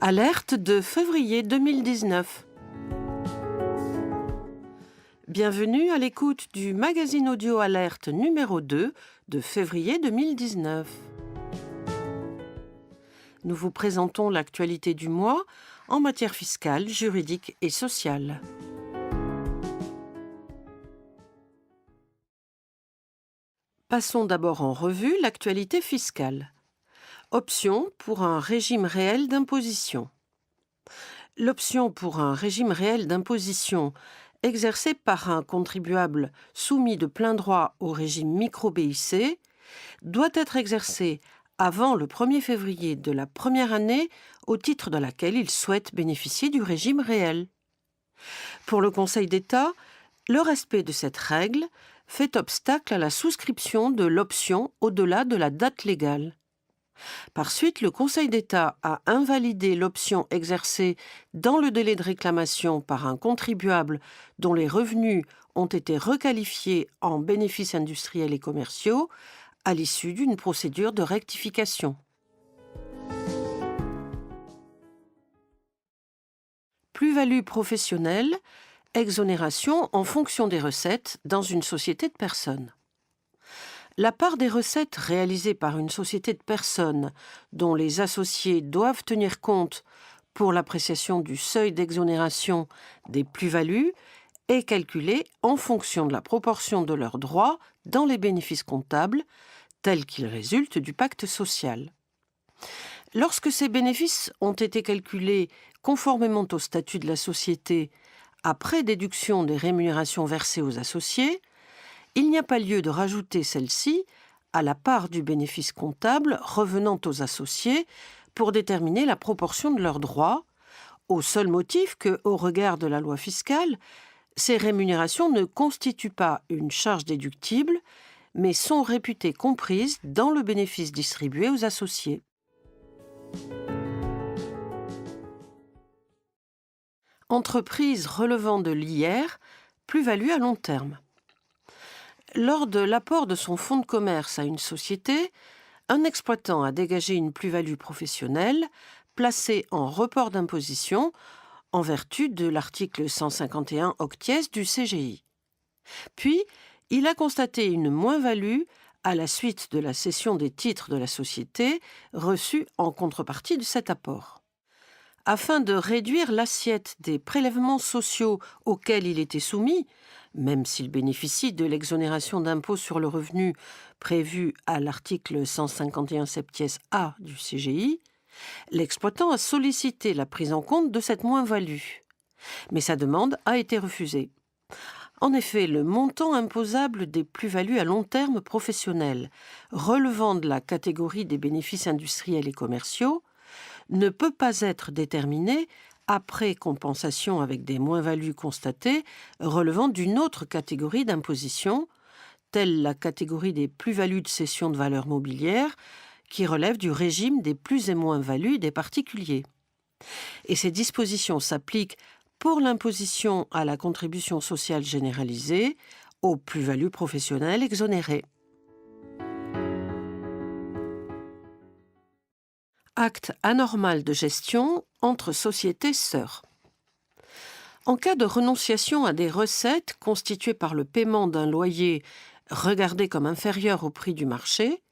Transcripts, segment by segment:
Alerte de février 2019. Bienvenue à l'écoute du magazine audio Alerte numéro 2 de février 2019. Nous vous présentons l'actualité du mois en matière fiscale, juridique et sociale. Passons d'abord en revue l'actualité fiscale. Option pour un régime réel d'imposition. L'option pour un régime réel d'imposition exercée par un contribuable soumis de plein droit au régime micro-BIC doit être exercée avant le 1er février de la première année au titre de laquelle il souhaite bénéficier du régime réel. Pour le Conseil d'État, le respect de cette règle fait obstacle à la souscription de l'option au-delà de la date légale. Par suite, le Conseil d'État a invalidé l'option exercée dans le délai de réclamation par un contribuable dont les revenus ont été requalifiés en bénéfices industriels et commerciaux à l'issue d'une procédure de rectification. Plus-value professionnelle, exonération en fonction des recettes dans une société de personnes. La part des recettes réalisées par une société de personnes dont les associés doivent tenir compte pour l'appréciation du seuil d'exonération des plus-values est calculée en fonction de la proportion de leurs droits dans les bénéfices comptables tels qu'ils résultent du pacte social. Lorsque ces bénéfices ont été calculés conformément au statut de la société après déduction des rémunérations versées aux associés, il n'y a pas lieu de rajouter celle-ci à la part du bénéfice comptable revenant aux associés pour déterminer la proportion de leurs droits, au seul motif que, au regard de la loi fiscale, ces rémunérations ne constituent pas une charge déductible, mais sont réputées comprises dans le bénéfice distribué aux associés. Entreprise relevant de l'IR, plus-value à long terme. Lors de l'apport de son fonds de commerce à une société, un exploitant a dégagé une plus-value professionnelle placée en report d'imposition en vertu de l'article 151 octies du CGI. Puis, il a constaté une moins-value à la suite de la cession des titres de la société reçus en contrepartie de cet apport. Afin de réduire l'assiette des prélèvements sociaux auxquels il était soumis, même s'il bénéficie de l'exonération d'impôt sur le revenu prévue à l'article 151 septies A du CGI, l'exploitant a sollicité la prise en compte de cette moins-value. Mais sa demande a été refusée. En effet, le montant imposable des plus-values à long terme professionnelles relevant de la catégorie des bénéfices industriels et commerciaux ne peut pas être déterminé après compensation avec des moins-values constatées relevant d'une autre catégorie d'imposition, telle la catégorie des plus-values de cession de valeurs mobilières, qui relève du régime des plus et moins-values des particuliers. Et ces dispositions s'appliquent pour l'imposition à la contribution sociale généralisée, aux plus-values professionnelles exonérées. Acte anormal de gestion entre sociétés sœurs. En cas de renonciation à des recettes constituées par le paiement d'un loyer regardé comme inférieur au prix du marché,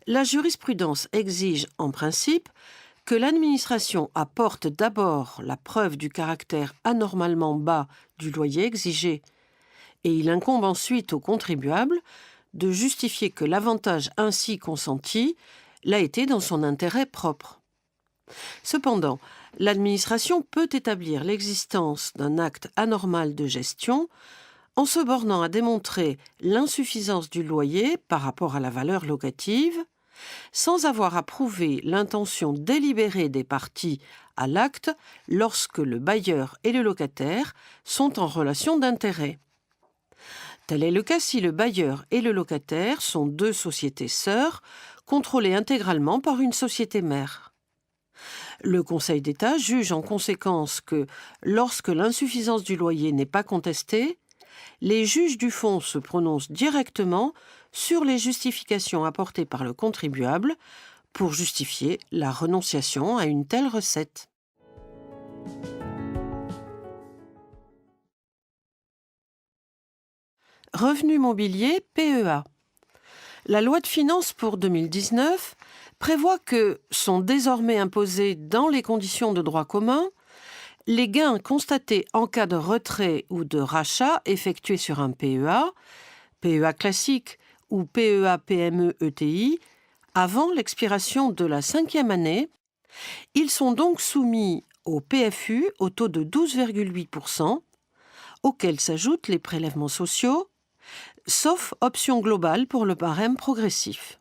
la jurisprudence exige en principe que l'administration apporte d'abord la preuve du caractère anormalement bas du loyer exigé, et il incombe ensuite au contribuable de justifier que l'avantage ainsi consenti l'a été dans son intérêt propre. Cependant, l'administration peut établir l'existence d'un acte anormal de gestion en se bornant à démontrer l'insuffisance du loyer par rapport à la valeur locative, sans avoir à prouver l'intention délibérée des parties à l'acte lorsque le bailleur et le locataire sont en relation d'intérêt. Tel est le cas si le bailleur et le locataire sont deux sociétés sœurs contrôlées intégralement par une société mère. Le Conseil d'État juge en conséquence que, lorsque l'insuffisance du loyer n'est pas contestée, les juges du fonds se prononcent directement sur les justifications apportées par le contribuable pour justifier la renonciation à une telle recette. Revenu mobilier PEA. La loi de finances pour 2019 prévoit que sont désormais imposés dans les conditions de droit commun les gains constatés en cas de retrait ou de rachat effectué sur un PEA, PEA classique ou PEA PME ETI, avant l'expiration de la 5e année. Ils sont donc soumis au PFU au taux de 12,8%, auquel s'ajoutent les prélèvements sociaux, sauf option globale pour le barème progressif.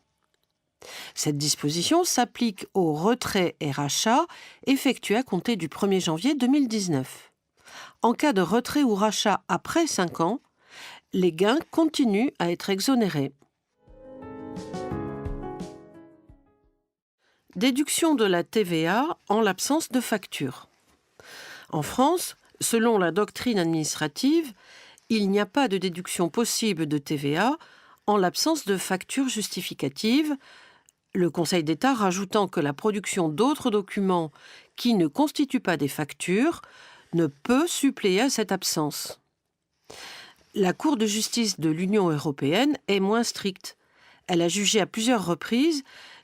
Cette disposition s'applique aux retraits et rachats effectués à compter du 1er janvier 2019. En cas de retrait ou rachat après 5 ans, les gains continuent à être exonérés. Déduction de la TVA en l'absence de facture. En France, selon la doctrine administrative, il n'y a pas de déduction possible de TVA en l'absence de facture justificative, le Conseil d'État rajoutant que la production d'autres documents qui ne constituent pas des factures ne peut suppléer à cette absence. La Cour de justice de l'Union européenne est moins stricte. Elle a jugé à plusieurs reprises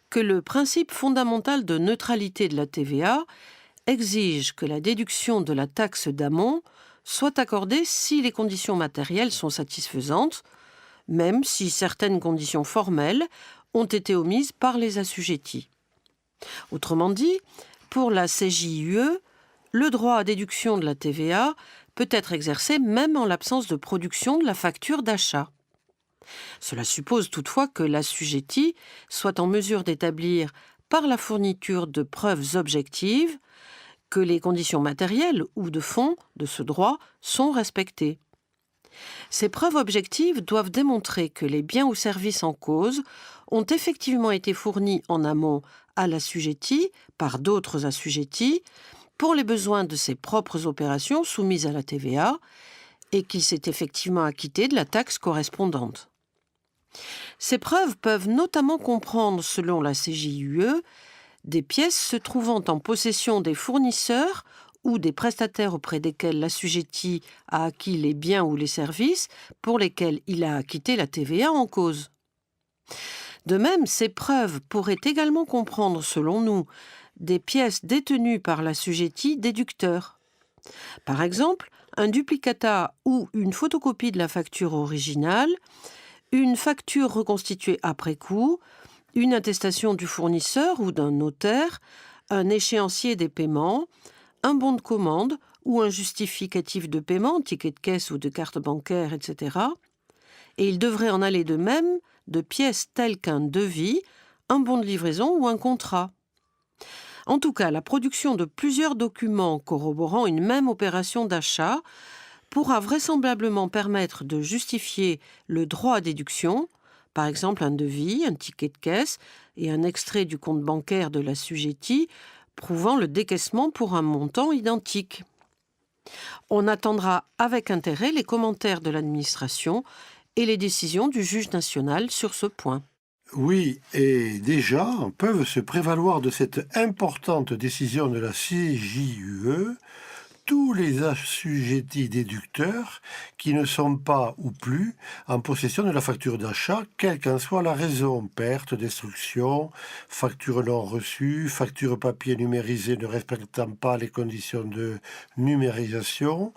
que le principe fondamental de neutralité de la TVA exige que la déduction de la taxe d'amont soit accordée si les conditions matérielles sont satisfaisantes, même si certaines conditions formelles ont été omises par les assujettis. Autrement dit, pour la CJUE, le droit à déduction de la TVA peut être exercé même en l'absence de production de la facture d'achat. Cela suppose toutefois que l'assujetti soit en mesure d'établir, par la fourniture de preuves objectives, que les conditions matérielles ou de fond de ce droit sont respectées. Ces preuves objectives doivent démontrer que les biens ou services en cause ont effectivement été fournis en amont à l'assujetti par d'autres assujettis pour les besoins de ses propres opérations soumises à la TVA et qu'il s'est effectivement acquitté de la taxe correspondante. Ces preuves peuvent notamment comprendre, selon la CJUE, des pièces se trouvant en possession des fournisseurs ou des prestataires auprès desquels l'assujetti a acquis les biens ou les services pour lesquels il a acquitté la TVA en cause. De même, ces preuves pourraient également comprendre, selon nous, des pièces détenues par l'assujetti déducteur. Par exemple, un duplicata ou une photocopie de la facture originale, une facture reconstituée après coup, une attestation du fournisseur ou d'un notaire, un échéancier des paiements, un bon de commande ou un justificatif de paiement, ticket de caisse ou de carte bancaire, etc. Et il devrait en aller de même de pièces telles qu'un devis, un bon de livraison ou un contrat. En tout cas, la production de plusieurs documents corroborant une même opération d'achat pourra vraisemblablement permettre de justifier le droit à déduction, par exemple un devis, un ticket de caisse et un extrait du compte bancaire de l'assujetti prouvant le décaissement pour un montant identique. On attendra avec intérêt les commentaires de l'administration et les décisions du juge national sur ce point. Oui, et déjà peuvent se prévaloir de cette importante décision de la CJUE tous les assujettis déducteurs qui ne sont pas ou plus en possession de la facture d'achat, quelle qu'en soit la raison, perte, destruction, facture non reçue, facture papier numérisée ne respectant pas les conditions de numérisation,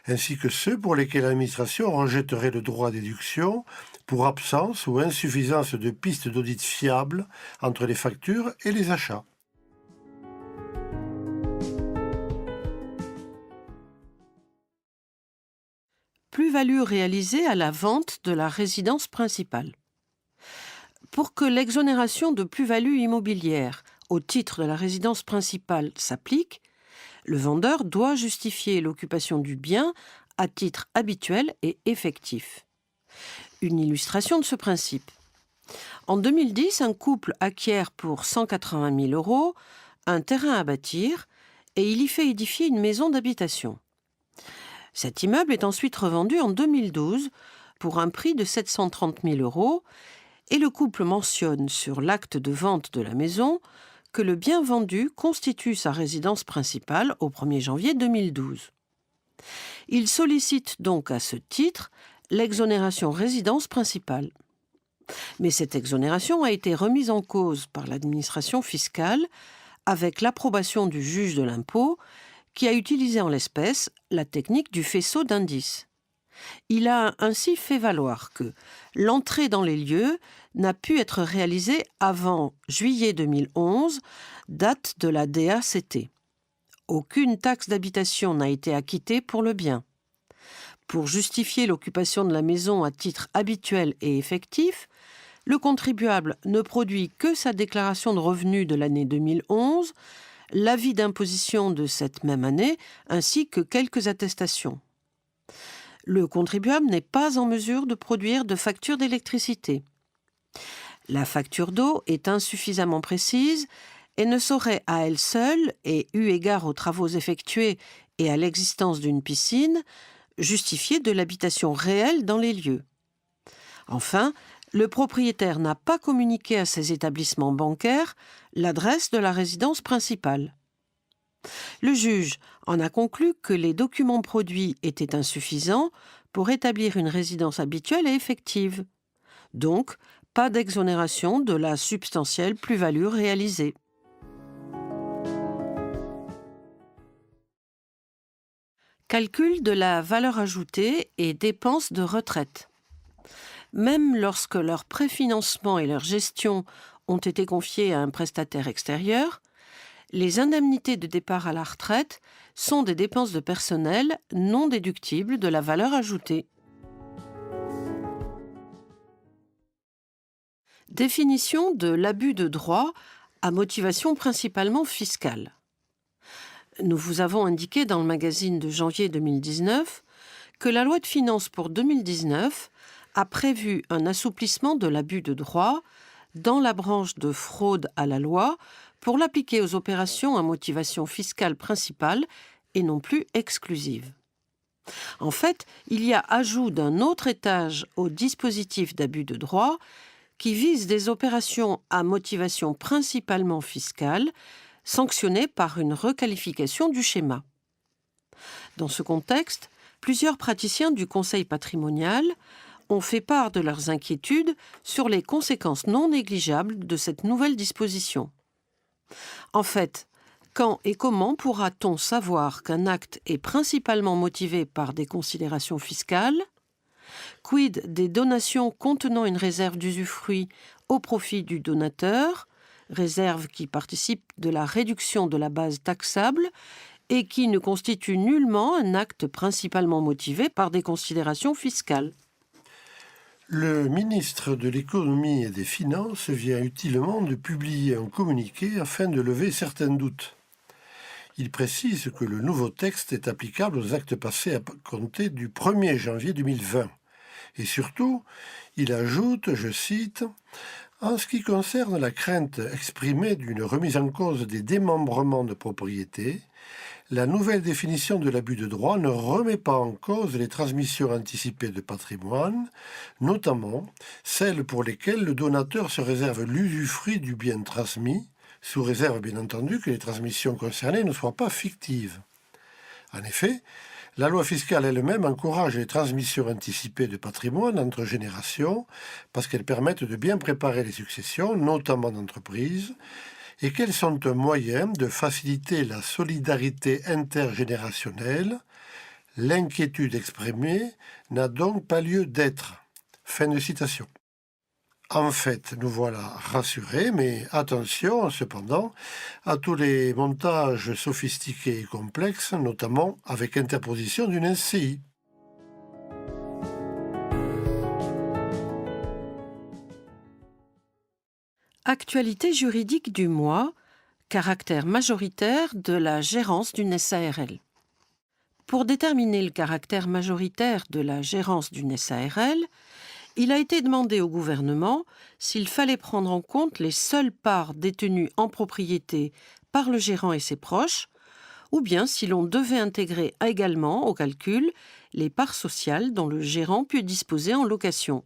ainsi que ceux pour lesquels l'administration rejetterait le droit à déduction pour absence ou insuffisance de pistes d'audit fiables entre les factures et les achats. Plus-value réalisée à la vente de la résidence principale. Pour que l'exonération de plus-value immobilière au titre de la résidence principale s'applique, le vendeur doit justifier l'occupation du bien à titre habituel et effectif. Une illustration de ce principe. En 2010, un couple acquiert pour 180 000 € un terrain à bâtir et il y fait édifier une maison d'habitation. Cet immeuble est ensuite revendu en 2012 pour un prix de 730 000 € et le couple mentionne sur l'acte de vente de la maison que le bien vendu constitue sa résidence principale au 1er janvier 2012. Il sollicite donc à ce titre l'exonération résidence principale. Mais cette exonération a été remise en cause par l'administration fiscale avec l'approbation du juge de l'impôt qui a utilisé en l'espèce la technique du faisceau d'indices. Il a ainsi fait valoir que l'entrée dans les lieux n'a pu être réalisée avant juillet 2011, date de la DACT. Aucune taxe d'habitation n'a été acquittée pour le bien. Pour justifier l'occupation de la maison à titre habituel et effectif, le contribuable ne produit que sa déclaration de revenus de l'année 2011, l'avis d'imposition de cette même année, ainsi que quelques attestations. Le contribuable n'est pas en mesure de produire de facture d'électricité. La facture d'eau est insuffisamment précise et ne saurait à elle seule, et eu égard aux travaux effectués et à l'existence d'une piscine, justifier de l'habitation réelle dans les lieux. Enfin, le propriétaire n'a pas communiqué à ses établissements bancaires l'adresse de la résidence principale. Le juge en a conclu que les documents produits étaient insuffisants pour établir une résidence habituelle et effective. Donc, pas d'exonération de la substantielle plus-value réalisée. Calcul de la valeur ajoutée et dépenses de retraite. Même lorsque leur préfinancement et leur gestion ont été confiés à un prestataire extérieur, les indemnités de départ à la retraite sont des dépenses de personnel non déductibles de la valeur ajoutée. Définition de l'abus de droit à motivation principalement fiscale. Nous vous avons indiqué dans le magazine de janvier 2019 que la loi de finances pour 2019 a prévu un assouplissement de l'abus de droit dans la branche de fraude à la loi pour l'appliquer aux opérations à motivation fiscale principale et non plus exclusive. En fait, il y a ajout d'un autre étage au dispositif d'abus de droit qui vise des opérations à motivation principalement fiscale sanctionnées par une requalification du schéma. Dans ce contexte, plusieurs praticiens du Conseil patrimonial ont fait part de leurs inquiétudes sur les conséquences non négligeables de cette nouvelle disposition. En fait, quand et comment pourra-t-on savoir qu'un acte est principalement motivé par des considérations fiscales ? Quid des donations contenant une réserve d'usufruit au profit du donateur, réserve qui participe de la réduction de la base taxable et qui ne constitue nullement un acte principalement motivé par des considérations fiscales. Le ministre de l'Économie et des Finances vient utilement de publier un communiqué afin de lever certains doutes. Il précise que le nouveau texte est applicable aux actes passés à compter du 1er janvier 2020. Et surtout, il ajoute, je cite, « En ce qui concerne la crainte exprimée d'une remise en cause des démembrements de propriété, la nouvelle définition de l'abus de droit ne remet pas en cause les transmissions anticipées de patrimoine, notamment celles pour lesquelles le donateur se réserve l'usufruit du bien transmis, sous réserve bien entendu que les transmissions concernées ne soient pas fictives. En effet, la loi fiscale elle-même encourage les transmissions anticipées de patrimoine entre générations parce qu'elles permettent de bien préparer les successions, notamment d'entreprises, et qu'elles sont un moyen de faciliter la solidarité intergénérationnelle. L'inquiétude exprimée n'a donc pas lieu d'être. » Fin de citation. En fait, nous voilà rassurés, mais attention cependant à tous les montages sophistiqués et complexes, notamment avec interposition d'une SCI. Actualité juridique du mois, caractère majoritaire de la gérance d'une SARL. Pour déterminer le caractère majoritaire de la gérance d'une SARL, il a été demandé au gouvernement s'il fallait prendre en compte les seules parts détenues en propriété par le gérant et ses proches, ou bien si l'on devait intégrer également au calcul les parts sociales dont le gérant peut disposer en location.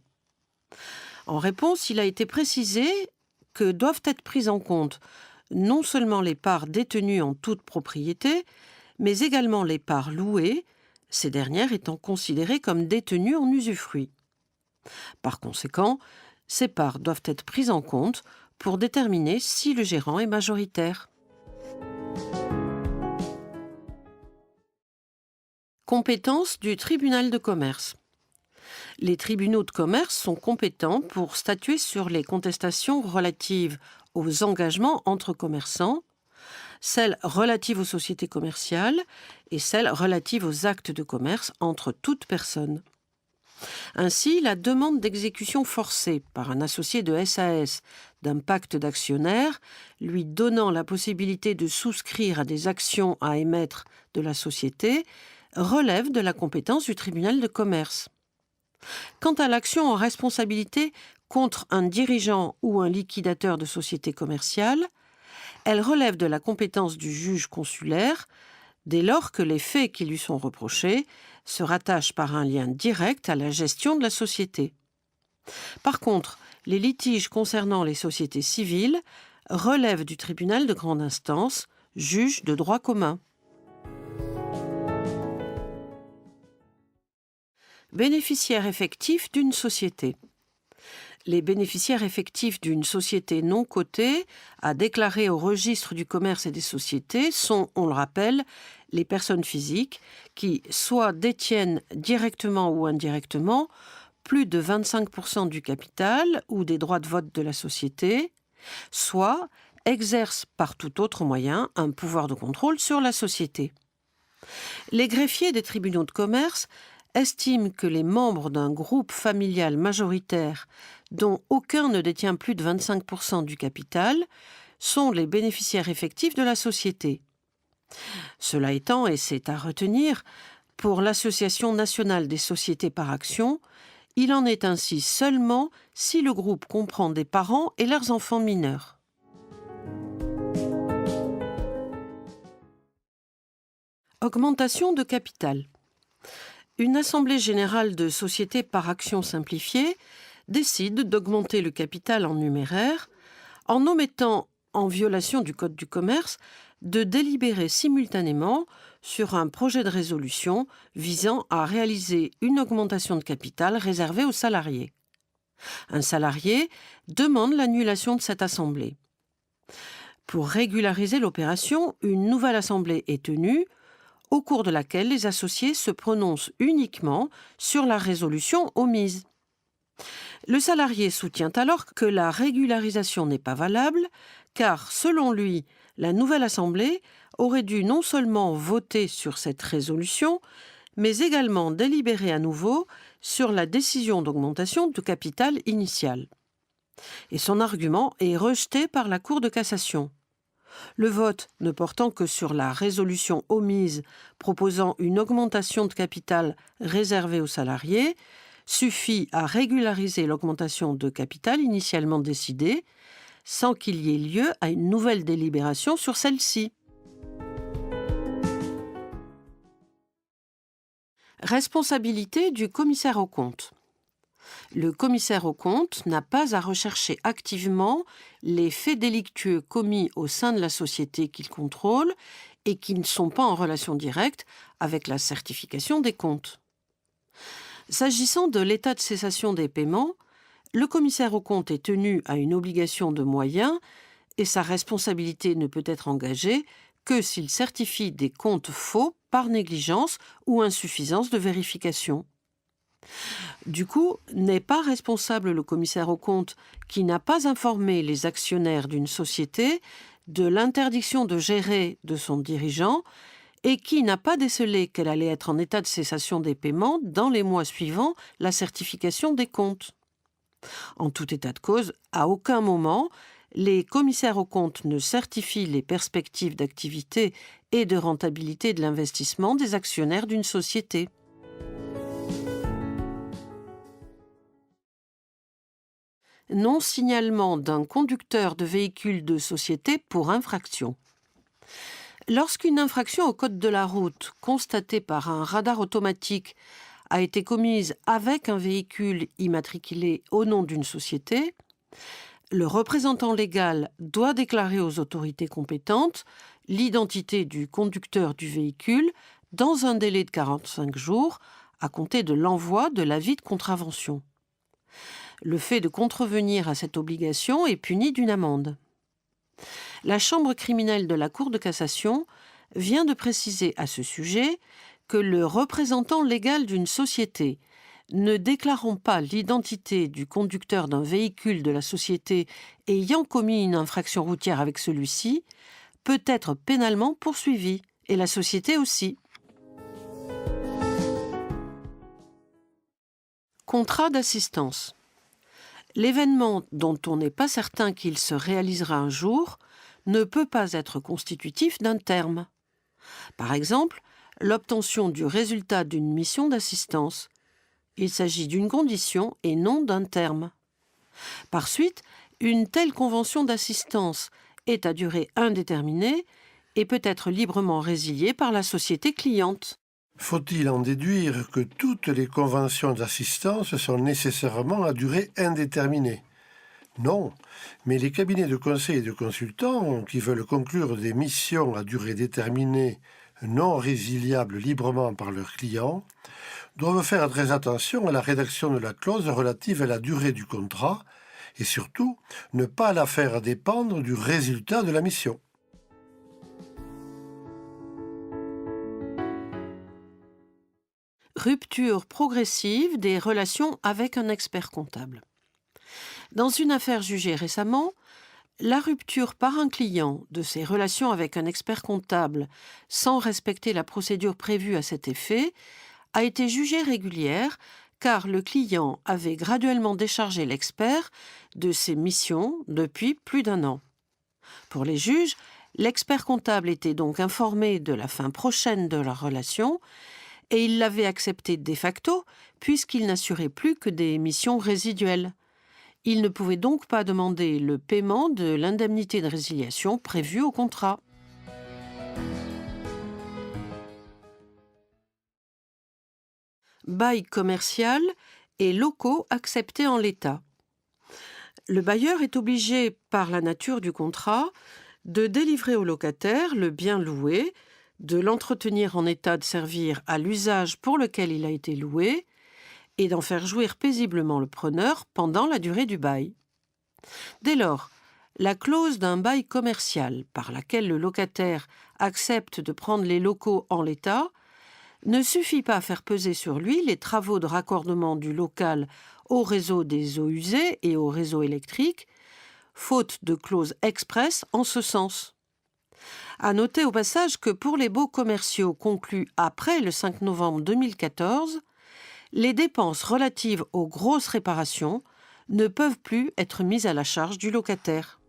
En réponse, il a été précisé que doivent être prises en compte non seulement les parts détenues en toute propriété, mais également les parts louées, ces dernières étant considérées comme détenues en usufruit. Par conséquent, ces parts doivent être prises en compte pour déterminer si le gérant est majoritaire. Compétences du tribunal de commerce. Les tribunaux de commerce sont compétents pour statuer sur les contestations relatives aux engagements entre commerçants, celles relatives aux sociétés commerciales et celles relatives aux actes de commerce entre toutes personnes. Ainsi, la demande d'exécution forcée par un associé de SAS d'un pacte d'actionnaires, lui donnant la possibilité de souscrire à des actions à émettre de la société, relève de la compétence du tribunal de commerce. Quant à l'action en responsabilité contre un dirigeant ou un liquidateur de société commerciale, elle relève de la compétence du juge consulaire dès lors que les faits qui lui sont reprochés se rattachent par un lien direct à la gestion de la société. Par contre, les litiges concernant les sociétés civiles relèvent du tribunal de grande instance, juge de droit commun. Bénéficiaires effectifs d'une société. Les bénéficiaires effectifs d'une société non cotée à déclarer au registre du commerce et des sociétés sont, on le rappelle, les personnes physiques qui soit détiennent directement ou indirectement plus de 25% du capital ou des droits de vote de la société, soit exercent par tout autre moyen un pouvoir de contrôle sur la société. Les greffiers des tribunaux de commerce estiment que les membres d'un groupe familial majoritaire dont aucun ne détient plus de 25% du capital sont les bénéficiaires effectifs de la société. Cela étant, et c'est à retenir, pour l'Association nationale des sociétés par actions, il en est ainsi seulement si le groupe comprend des parents et leurs enfants mineurs. Augmentation de capital. Une assemblée générale de sociétés par actions simplifiée décide d'augmenter le capital en numéraire en omettant, en violation du Code du commerce, de délibérer simultanément sur un projet de résolution visant à réaliser une augmentation de capital réservée aux salariés. Un salarié demande l'annulation de cette assemblée. Pour régulariser l'opération, une nouvelle assemblée est tenue, au cours de laquelle les associés se prononcent uniquement sur la résolution omise. Le salarié soutient alors que la régularisation n'est pas valable, car, selon lui, la nouvelle assemblée aurait dû non seulement voter sur cette résolution, mais également délibérer à nouveau sur la décision d'augmentation de capital initiale. Et son argument est rejeté par la Cour de cassation. Le vote ne portant que sur la résolution omise proposant une augmentation de capital réservée aux salariés suffit à régulariser l'augmentation de capital initialement décidée sans qu'il y ait lieu à une nouvelle délibération sur celle-ci. Responsabilité du commissaire aux comptes. Le commissaire aux comptes n'a pas à rechercher activement les faits délictueux commis au sein de la société qu'il contrôle et qui ne sont pas en relation directe avec la certification des comptes. S'agissant de l'état de cessation des paiements, le commissaire aux comptes est tenu à une obligation de moyens et sa responsabilité ne peut être engagée que s'il certifie des comptes faux par négligence ou insuffisance de vérification. Du coup, n'est pas responsable le commissaire aux comptes qui n'a pas informé les actionnaires d'une société de l'interdiction de gérer de son dirigeant et qui n'a pas décelé qu'elle allait être en état de cessation des paiements dans les mois suivant la certification des comptes. En tout état de cause, à aucun moment, les commissaires aux comptes ne certifient les perspectives d'activité et de rentabilité de l'investissement des actionnaires d'une société. Non-signalement d'un conducteur de véhicule de société pour infraction. Lorsqu'une infraction au code de la route constatée par un radar automatique a été commise avec un véhicule immatriculé au nom d'une société, Le représentant légal doit déclarer aux autorités compétentes l'identité du conducteur du véhicule dans un délai de 45 jours à compter de l'envoi de l'avis de contravention. Le fait de contrevenir à cette obligation est puni d'une amende. La Chambre criminelle de la Cour de cassation vient de préciser à ce sujet que le représentant légal d'une société ne déclarant pas l'identité du conducteur d'un véhicule de la société ayant commis une infraction routière avec celui-ci peut être pénalement poursuivi, et la société aussi. Contrat d'assistance. L'événement dont on n'est pas certain qu'il se réalisera un jour ne peut pas être constitutif d'un terme. Par exemple, l'obtention du résultat d'une mission d'assistance. Il s'agit d'une condition et non d'un terme. Par suite, une telle convention d'assistance est à durée indéterminée et peut être librement résiliée par la société cliente. Faut-il en déduire que toutes les conventions d'assistance sont nécessairement à durée indéterminée? Non, mais les cabinets de conseil et de consultants qui veulent conclure des missions à durée déterminée non résiliables librement par leurs clients doivent faire très attention à la rédaction de la clause relative à la durée du contrat et surtout ne pas la faire dépendre du résultat de la mission. Rupture progressive des relations avec un expert comptable. Dans une affaire jugée récemment, la rupture par un client de ses relations avec un expert comptable sans respecter la procédure prévue à cet effet a été jugée régulière car le client avait graduellement déchargé l'expert de ses missions depuis plus d'un an. Pour les juges, l'expert comptable était donc informé de la fin prochaine de leur relation et il l'avait accepté de facto puisqu'il n'assurait plus que des missions résiduelles. Il ne pouvait donc pas demander le paiement de l'indemnité de résiliation prévue au contrat. Bail commercial et locaux acceptés en l'état. Le bailleur est obligé, par la nature du contrat, de délivrer au locataire le bien loué, de l'entretenir en état de servir à l'usage pour lequel il a été loué et d'en faire jouir paisiblement le preneur pendant la durée du bail. Dès lors, la clause d'un bail commercial par laquelle le locataire accepte de prendre les locaux en l'état ne suffit pas à faire peser sur lui les travaux de raccordement du local au réseau des eaux usées et au réseau électrique, faute de clause expresse en ce sens. À noter au passage que pour les baux commerciaux conclus après le 5 novembre 2014, les dépenses relatives aux grosses réparations ne peuvent plus être mises à la charge du locataire.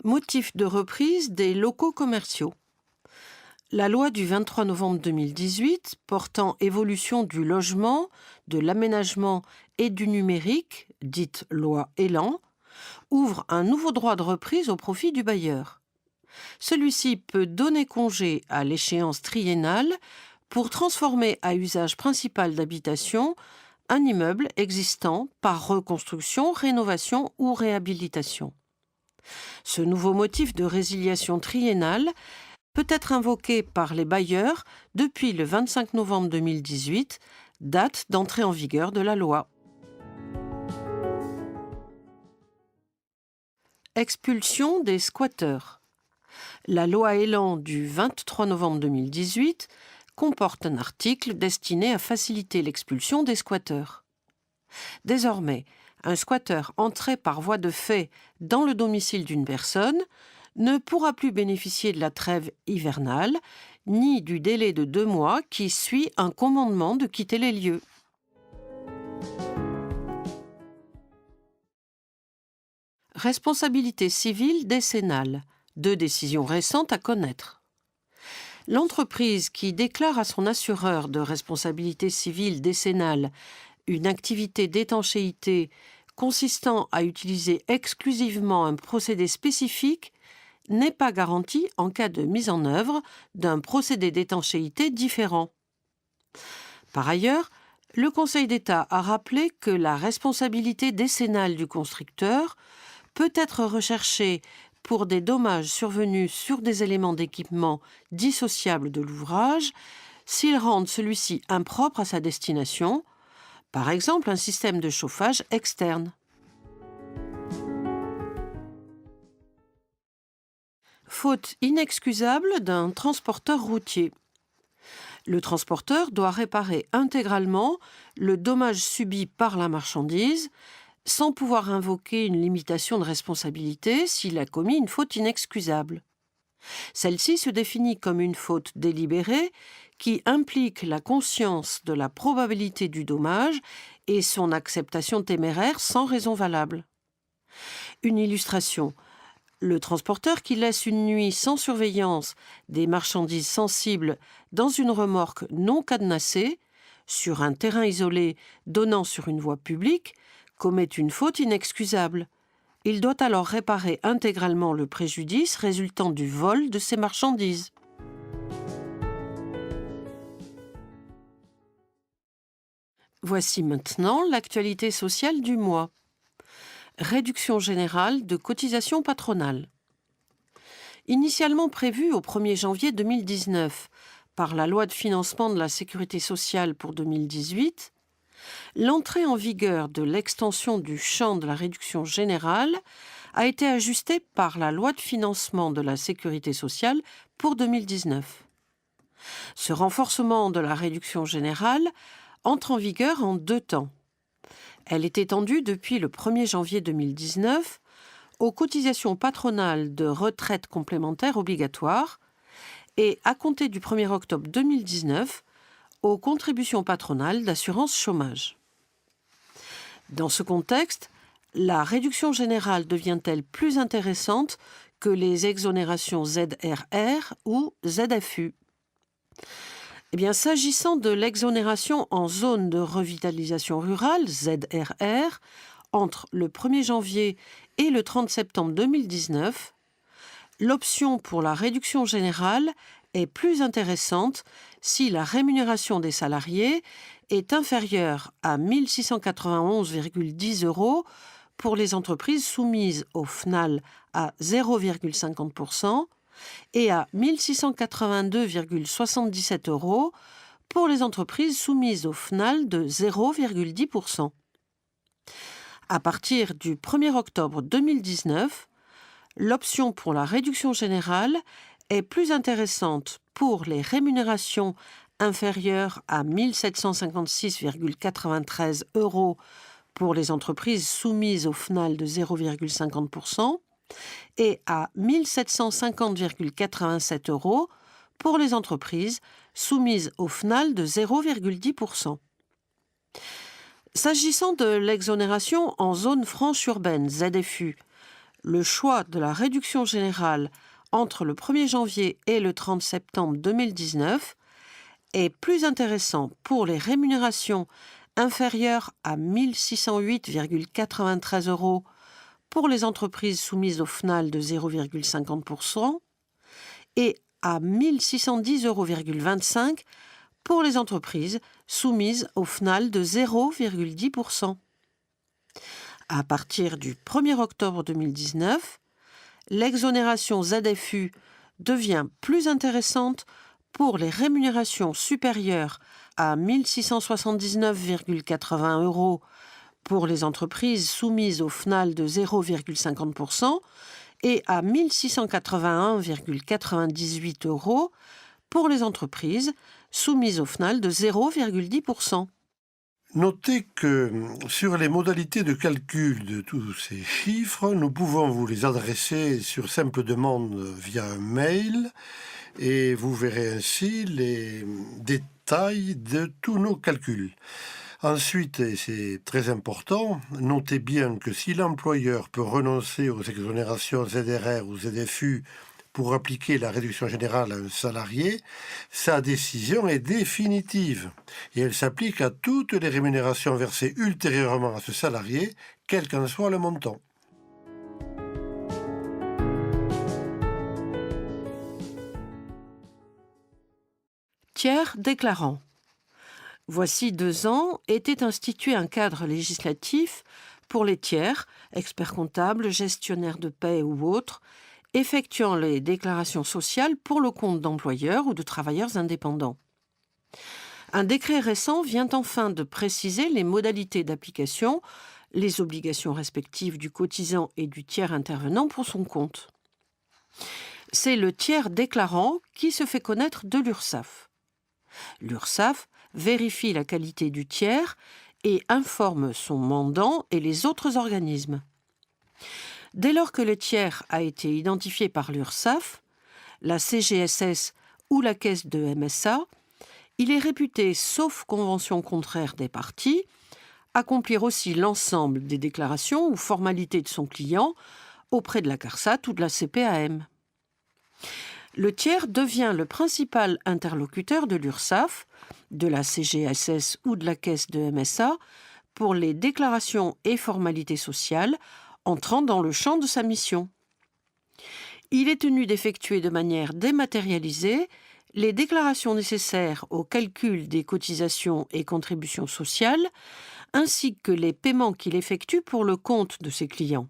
Motif de reprise des locaux commerciaux. La loi du 23 novembre 2018 portant évolution du logement, de l'aménagement et du numérique, dite loi Elan, ouvre un nouveau droit de reprise au profit du bailleur. Celui-ci peut donner congé à l'échéance triennale pour transformer à usage principal d'habitation un immeuble existant par reconstruction, rénovation ou réhabilitation. Ce nouveau motif de résiliation triennale peut être invoqué par les bailleurs depuis le 25 novembre 2018, date d'entrée en vigueur de la loi. Expulsion des squatteurs. La loi Elan du 23 novembre 2018 comporte un article destiné à faciliter l'expulsion des squatteurs. Désormais, un squatteur entré par voie de fait dans le domicile d'une personne ne pourra plus bénéficier de la trêve hivernale ni du délai de 2 mois qui suit un commandement de quitter les lieux. Responsabilité civile décennale. 2 décisions récentes à connaître. L'entreprise qui déclare à son assureur de responsabilité civile décennale une activité d'étanchéité consistant à utiliser exclusivement un procédé spécifique n'est pas garantie en cas de mise en œuvre d'un procédé d'étanchéité différent. Par ailleurs, Le Conseil d'État a rappelé que la responsabilité décennale du constructeur peut être recherchée pour des dommages survenus sur des éléments d'équipement dissociables de l'ouvrage s'ils rendent celui-ci impropre à sa destination, par exemple un système de chauffage externe. Faute inexcusable d'un transporteur routier. Le transporteur doit réparer intégralement le dommage subi par la marchandise sans pouvoir invoquer une limitation de responsabilité s'il a commis une faute inexcusable. Celle-ci se définit comme une faute délibérée qui implique la conscience de la probabilité du dommage et son acceptation téméraire sans raison valable. Une illustration. Le transporteur qui laisse une nuit sans surveillance des marchandises sensibles dans une remorque non cadenassée, sur un terrain isolé donnant sur une voie publique, commet une faute inexcusable. Il doit alors réparer intégralement le préjudice résultant du vol de ces marchandises. Voici maintenant l'actualité sociale du mois. Réduction générale de cotisations patronales. Initialement prévue au 1er janvier 2019 par la loi de financement de la sécurité sociale pour 2018, l'entrée en vigueur de l'extension du champ de la réduction générale a été ajustée par la loi de financement de la sécurité sociale pour 2019. Ce renforcement de la réduction générale entre en vigueur en 2 temps. Elle est étendue depuis le 1er janvier 2019 aux cotisations patronales de retraite complémentaire obligatoire et, à compter du 1er octobre 2019, aux contributions patronales d'assurance chômage. Dans ce contexte, la réduction générale devient-elle plus intéressante que les exonérations ZRR ou ZFU ? S'agissant de l'exonération en zone de revitalisation rurale, ZRR, entre le 1er janvier et le 30 septembre 2019, l'option pour la réduction générale est plus intéressante si la rémunération des salariés est inférieure à 1 691,10 € pour les entreprises soumises au FNAL à 0,50% et à 1 682,77 € pour les entreprises soumises au FNAL de 0,10%. À partir du 1er octobre 2019, l'option pour la réduction générale est plus intéressante pour les rémunérations inférieures à 1 756,93 € pour les entreprises soumises au FNAL de 0,50% et à 1 750,87 € pour les entreprises soumises au FNAL de 0,10%. S'agissant de l'exonération en zone franche urbaine, ZFU, le choix de la réduction générale entre le 1er janvier et le 30 septembre 2019 est plus intéressant pour les rémunérations inférieures à 1 608,93 € pour les entreprises soumises au FNAL de 0,50% et à 1 610,25 € pour les entreprises soumises au FNAL de 0,10%. À partir du 1er octobre 2019, l'exonération ZFU devient plus intéressante pour les rémunérations supérieures à 1 679,80 € pour les entreprises soumises au FNAL de 0,50% et à 1 681,98 € pour les entreprises soumises au FNAL de 0,10%. Notez que sur les modalités de calcul de tous ces chiffres, nous pouvons vous les adresser sur simple demande via un mail et vous verrez ainsi les détails de tous nos calculs. Ensuite, et c'est très important, notez bien que si l'employeur peut renoncer aux exonérations ZRR ou ZFU pour appliquer la réduction générale à un salarié, sa décision est définitive et elle s'applique à toutes les rémunérations versées ultérieurement à ce salarié, quel qu'en soit le montant. Tiers déclarant. Voici 2 ans, était institué un cadre législatif pour les tiers, experts comptables, gestionnaires de paie ou autres, effectuant les déclarations sociales pour le compte d'employeurs ou de travailleurs indépendants. Un décret récent vient enfin de préciser les modalités d'application, les obligations respectives du cotisant et du tiers intervenant pour son compte. C'est le tiers déclarant qui se fait connaître de l'URSSAF. L'URSSAF vérifie la qualité du tiers et informe son mandant et les autres organismes. Dès lors que le tiers a été identifié par l'URSSAF, la CGSS ou la caisse de MSA, il est réputé, sauf convention contraire des parties, accomplir aussi l'ensemble des déclarations ou formalités de son client auprès de la CARSAT ou de la CPAM. Le tiers devient le principal interlocuteur de l'URSSAF, de la CGSS ou de la caisse de MSA pour les déclarations et formalités sociales entrant dans le champ de sa mission. Il est tenu d'effectuer de manière dématérialisée les déclarations nécessaires au calcul des cotisations et contributions sociales, ainsi que les paiements qu'il effectue pour le compte de ses clients.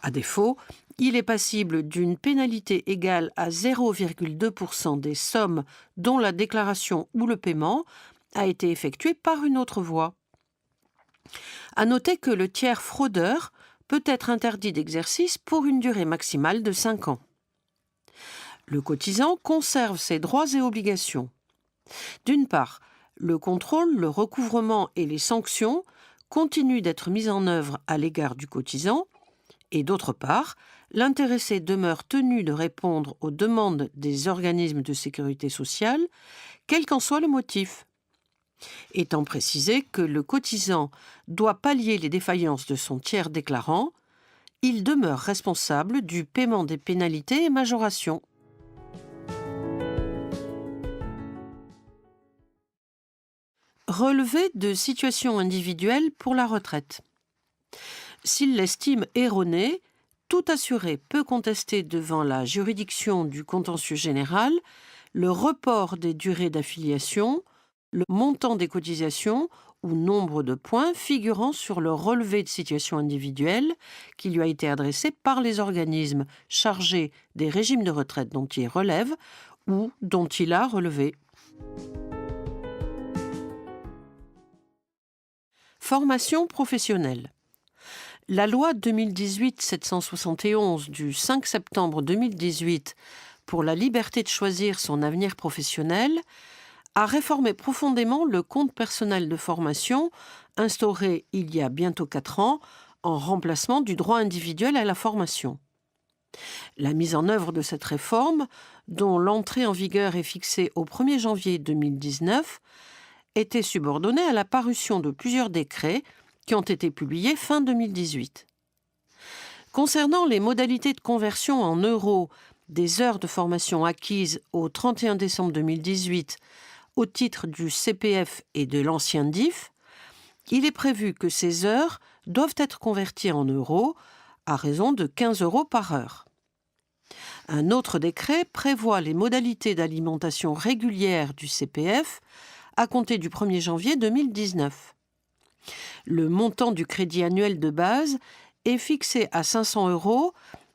À défaut, il est passible d'une pénalité égale à 0,2% des sommes dont la déclaration ou le paiement a été effectué par une autre voie. À noter que le tiers fraudeur peut être interdit d'exercice pour une durée maximale de 5 ans. Le cotisant conserve ses droits et obligations. D'une part, le contrôle, le recouvrement et les sanctions continuent d'être mis en œuvre à l'égard du cotisant, et d'autre part, l'intéressé demeure tenu de répondre aux demandes des organismes de sécurité sociale, quel qu'en soit le motif. Étant précisé que le cotisant doit pallier les défaillances de son tiers déclarant, il demeure responsable du paiement des pénalités et majorations. Relevé de situation individuelle pour la retraite. S'il l'estime erronée, tout assuré peut contester devant la juridiction du contentieux général le report des durées d'affiliation, le montant des cotisations ou nombre de points figurant sur le relevé de situation individuelle qui lui a été adressé par les organismes chargés des régimes de retraite dont il relève ou dont il a relevé. Formation professionnelle. La loi 2018-771 du 5 septembre 2018 pour la liberté de choisir son avenir professionnel a réformé profondément le compte personnel de formation instauré il y a bientôt 4 ans en remplacement du droit individuel à la formation. La mise en œuvre de cette réforme, dont l'entrée en vigueur est fixée au 1er janvier 2019, était subordonnée à la parution de plusieurs décrets qui ont été publiés fin 2018. Concernant les modalités de conversion en euros des heures de formation acquises au 31 décembre 2018 au titre du CPF et de l'ancien DIF, il est prévu que ces heures doivent être converties en euros à raison de 15 € par heure. Un autre décret prévoit les modalités d'alimentation régulière du CPF à compter du 1er janvier 2019. Le montant du crédit annuel de base est fixé à 500 €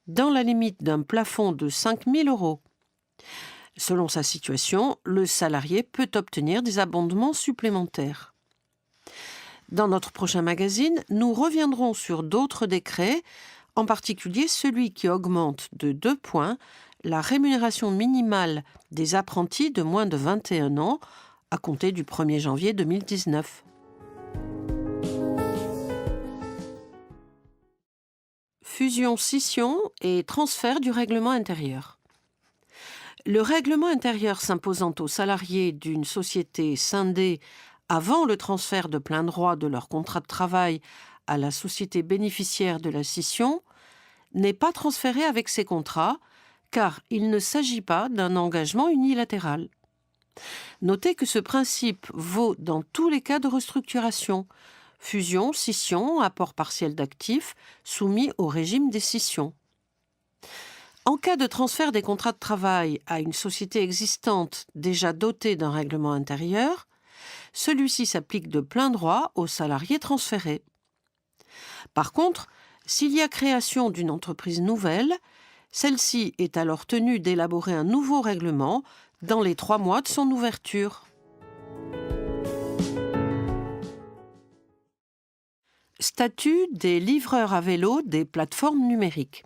dans la limite d'un plafond de 5 000 €. Selon sa situation, le salarié peut obtenir des abondements supplémentaires. Dans notre prochain magazine, nous reviendrons sur d'autres décrets, en particulier celui qui augmente de 2 points la rémunération minimale des apprentis de moins de 21 ans à compter du 1er janvier 2019. Fusion, scission et transfert du règlement intérieur. Le règlement intérieur s'imposant aux salariés d'une société scindée avant le transfert de plein droit de leur contrat de travail à la société bénéficiaire de la scission n'est pas transféré avec ces contrats, car il ne s'agit pas d'un engagement unilatéral. Notez que ce principe vaut dans tous les cas de restructuration, fusion, scission, apport partiel d'actifs soumis au régime des scissions. En cas de transfert des contrats de travail à une société existante déjà dotée d'un règlement intérieur, celui-ci s'applique de plein droit aux salariés transférés. Par contre, s'il y a création d'une entreprise nouvelle, celle-ci est alors tenue d'élaborer un nouveau règlement dans les 3 mois de son ouverture. Statut des livreurs à vélo des plateformes numériques.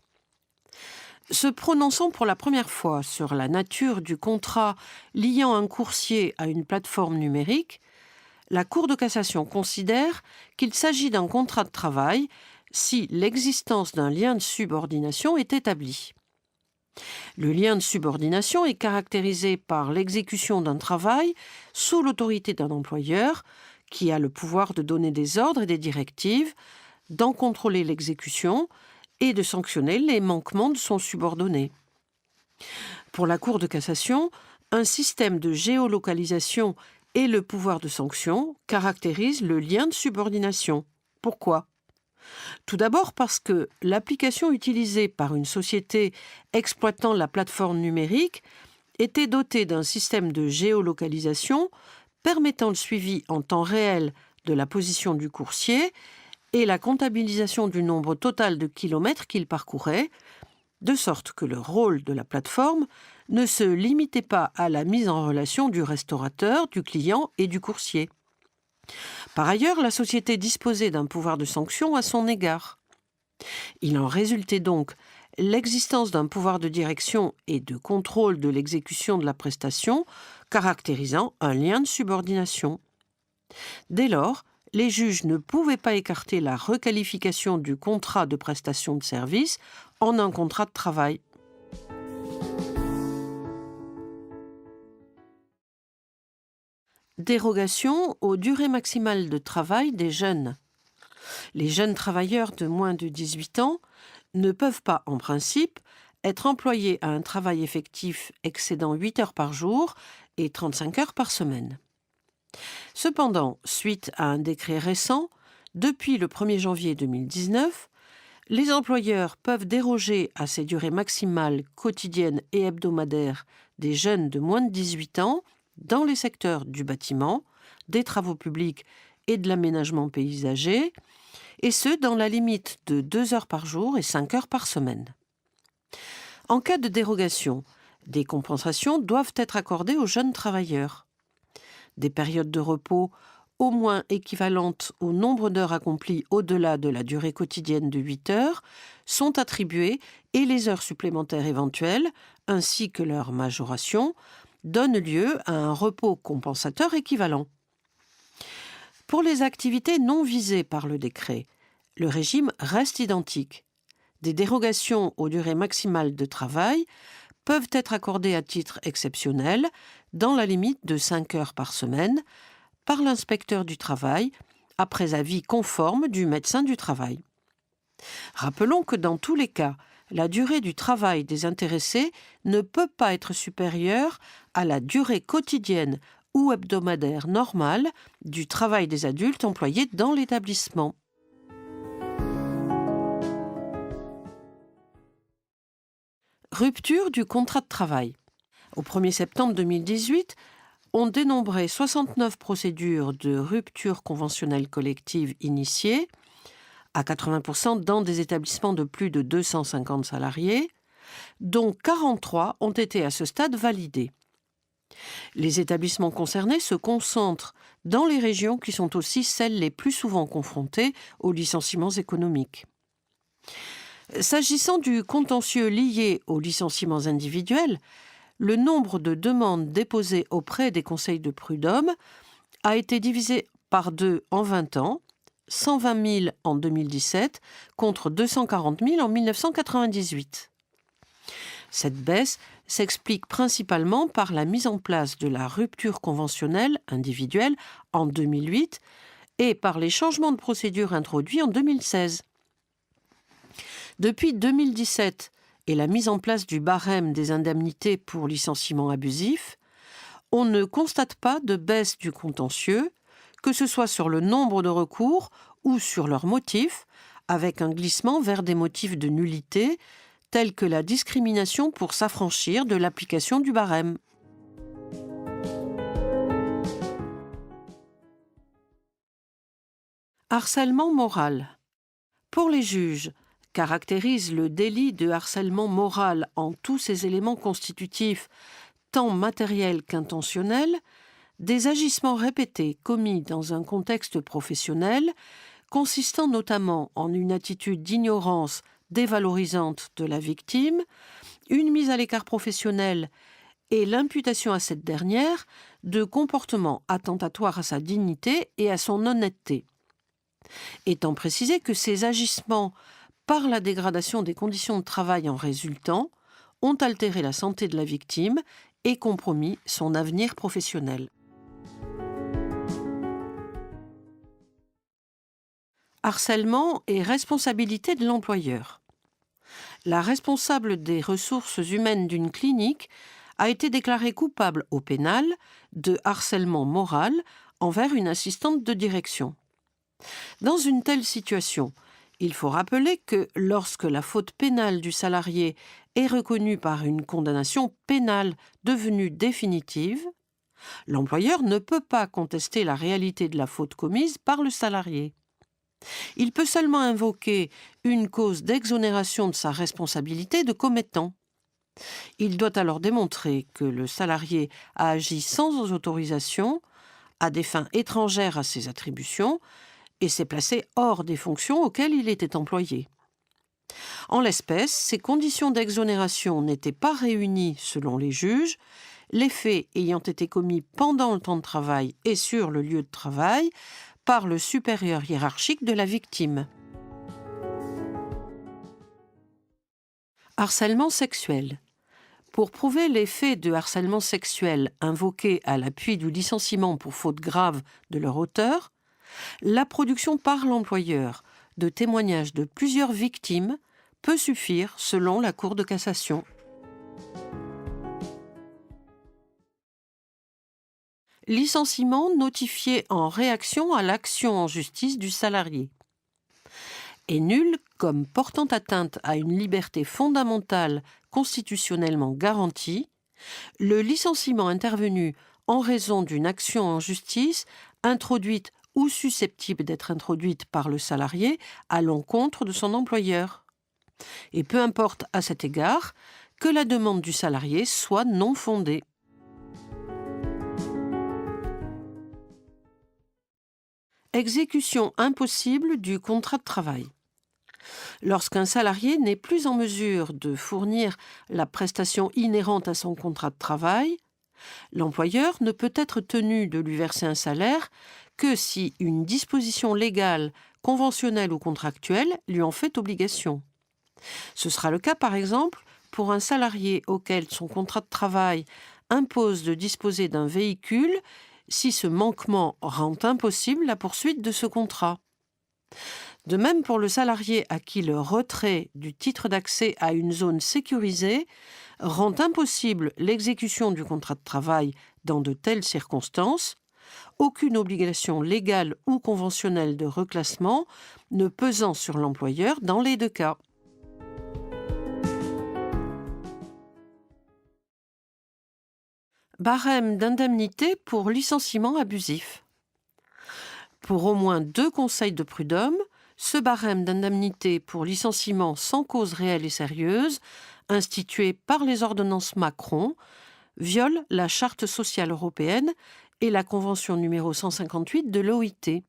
Se prononçant pour la première fois sur la nature du contrat liant un coursier à une plateforme numérique, la Cour de cassation considère qu'il s'agit d'un contrat de travail si l'existence d'un lien de subordination est établie. Le lien de subordination est caractérisé par l'exécution d'un travail sous l'autorité d'un employeur qui a le pouvoir de donner des ordres et des directives, d'en contrôler l'exécution et de sanctionner les manquements de son subordonné. Pour la Cour de cassation, un système de géolocalisation et le pouvoir de sanction caractérisent le lien de subordination. Pourquoi ? Tout d'abord parce que l'application utilisée par une société exploitant la plateforme numérique était dotée d'un système de géolocalisation permettant le suivi en temps réel de la position du coursier et la comptabilisation du nombre total de kilomètres qu'il parcourait, de sorte que le rôle de la plateforme ne se limitait pas à la mise en relation du restaurateur, du client et du coursier. Par ailleurs, la société disposait d'un pouvoir de sanction à son égard. Il en résultait donc l'existence d'un pouvoir de direction et de contrôle de l'exécution de la prestation, caractérisant un lien de subordination. Dès lors, les juges ne pouvaient pas écarter la requalification du contrat de prestation de service en un contrat de travail. Dérogation aux durées maximales de travail des jeunes. Les jeunes travailleurs de moins de 18 ans ne peuvent pas, en principe, être employés à un travail effectif excédant 8 heures par jour et 35 heures par semaine. Cependant, suite à un décret récent, depuis le 1er janvier 2019, les employeurs peuvent déroger à ces durées maximales quotidiennes et hebdomadaires des jeunes de moins de 18 ans dans les secteurs du bâtiment, des travaux publics et de l'aménagement paysager, et ce, dans la limite de 2 heures par jour et 5 heures par semaine. En cas de dérogation, des compensations doivent être accordées aux jeunes travailleurs. Des périodes de repos au moins équivalentes au nombre d'heures accomplies au-delà de la durée quotidienne de 8 heures sont attribuées et les heures supplémentaires éventuelles, ainsi que leur majoration, donnent lieu à un repos compensateur équivalent. Pour les activités non visées par le décret, le régime reste identique. Des dérogations aux durées maximales de travail peuvent être accordées à titre exceptionnel, dans la limite de 5 heures par semaine, par l'inspecteur du travail, après avis conforme du médecin du travail. Rappelons que dans tous les cas, la durée du travail des intéressés ne peut pas être supérieure à la durée quotidienne ou hebdomadaire normale du travail des adultes employés dans l'établissement. Rupture du contrat de travail. Au 1er septembre 2018, on dénombrait 69 procédures de rupture conventionnelle collective initiées, à 80% dans des établissements de plus de 250 salariés, dont 43 ont été à ce stade validés. Les établissements concernés se concentrent dans les régions qui sont aussi celles les plus souvent confrontées aux licenciements économiques. S'agissant du contentieux lié aux licenciements individuels, le nombre de demandes déposées auprès des conseils de prud'hommes a été divisé par 2 en 20 ans, 120 000 en 2017 contre 240 000 en 1998. Cette baisse s'explique principalement par la mise en place de la rupture conventionnelle individuelle en 2008 et par les changements de procédure introduits en 2016. Depuis 2017 et la mise en place du barème des indemnités pour licenciement abusif, on ne constate pas de baisse du contentieux, que ce soit sur le nombre de recours ou sur leurs motifs, avec un glissement vers des motifs de nullité, tels que la discrimination pour s'affranchir de l'application du barème. Harcèlement moral. Pour les juges, caractérise le délit de harcèlement moral en tous ses éléments constitutifs, tant matériels qu'intentionnels, des agissements répétés commis dans un contexte professionnel, consistant notamment en une attitude d'ignorance dévalorisante de la victime, une mise à l'écart professionnel et l'imputation à cette dernière de comportements attentatoires à sa dignité et à son honnêteté. Étant précisé que ces agissements, par la dégradation des conditions de travail en résultant, ont altéré la santé de la victime et compromis son avenir professionnel. Harcèlement et responsabilité de l'employeur. La responsable des ressources humaines d'une clinique a été déclarée coupable au pénal de harcèlement moral envers une assistante de direction. Dans une telle situation, il faut rappeler que lorsque la faute pénale du salarié est reconnue par une condamnation pénale devenue définitive, l'employeur ne peut pas contester la réalité de la faute commise par le salarié. Il peut seulement invoquer une cause d'exonération de sa responsabilité de commettant. Il doit alors démontrer que le salarié a agi sans autorisation, à des fins étrangères à ses attributions, et s'est placé hors des fonctions auxquelles il était employé. En l'espèce, ces conditions d'exonération n'étaient pas réunies selon les juges, les faits ayant été commis pendant le temps de travail et sur le lieu de travail par le supérieur hiérarchique de la victime. Harcèlement sexuel. Pour prouver les faits de harcèlement sexuel invoqués à l'appui du licenciement pour faute grave de leur auteur, la production par l'employeur de témoignages de plusieurs victimes peut suffire selon la Cour de cassation. Licenciement notifié en réaction à l'action en justice du salarié. Est nul comme portant atteinte à une liberté fondamentale constitutionnellement garantie, le licenciement intervenu en raison d'une action en justice introduite ou susceptible d'être introduite par le salarié à l'encontre de son employeur. Et peu importe à cet égard que la demande du salarié soit non fondée. Exécution impossible du contrat de travail. Lorsqu'un salarié n'est plus en mesure de fournir la prestation inhérente à son contrat de travail, l'employeur ne peut être tenu de lui verser un salaire que si une disposition légale, conventionnelle ou contractuelle lui en fait obligation. Ce sera le cas, par exemple, pour un salarié auquel son contrat de travail impose de disposer d'un véhicule si ce manquement rend impossible la poursuite de ce contrat. De même pour le salarié à qui le retrait du titre d'accès à une zone sécurisée rend impossible l'exécution du contrat de travail dans de telles circonstances, aucune obligation légale ou conventionnelle de reclassement ne pesant sur l'employeur dans les deux cas. Barème d'indemnité pour licenciement abusif. Pour au moins 2 conseils de prud'homme, ce barème d'indemnité pour licenciement sans cause réelle et sérieuse, institué par les ordonnances Macron, viole la Charte sociale européenne et la Convention numéro 158 de l'OIT.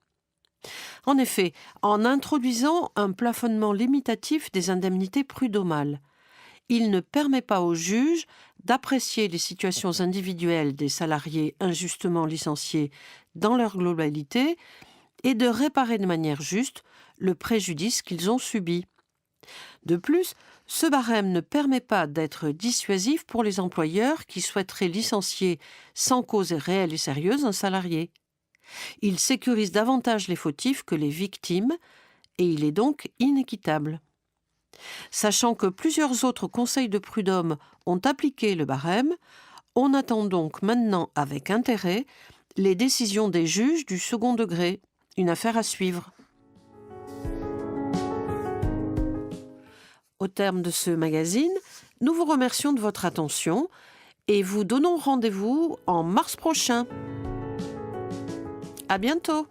En effet, en introduisant un plafonnement limitatif des indemnités prud'homales, il ne permet pas aux juges d'apprécier les situations individuelles des salariés injustement licenciés dans leur globalité et de réparer de manière juste le préjudice qu'ils ont subi. De plus, ce barème ne permet pas d'être dissuasif pour les employeurs qui souhaiteraient licencier sans cause réelle et sérieuse un salarié. Il sécurise davantage les fautifs que les victimes et il est donc inéquitable. Sachant que plusieurs autres conseils de prud'homme ont appliqué le barème, on attend donc maintenant avec intérêt les décisions des juges du second degré, une affaire à suivre. Au terme de ce magazine, nous vous remercions de votre attention et vous donnons rendez-vous en mars prochain. À bientôt!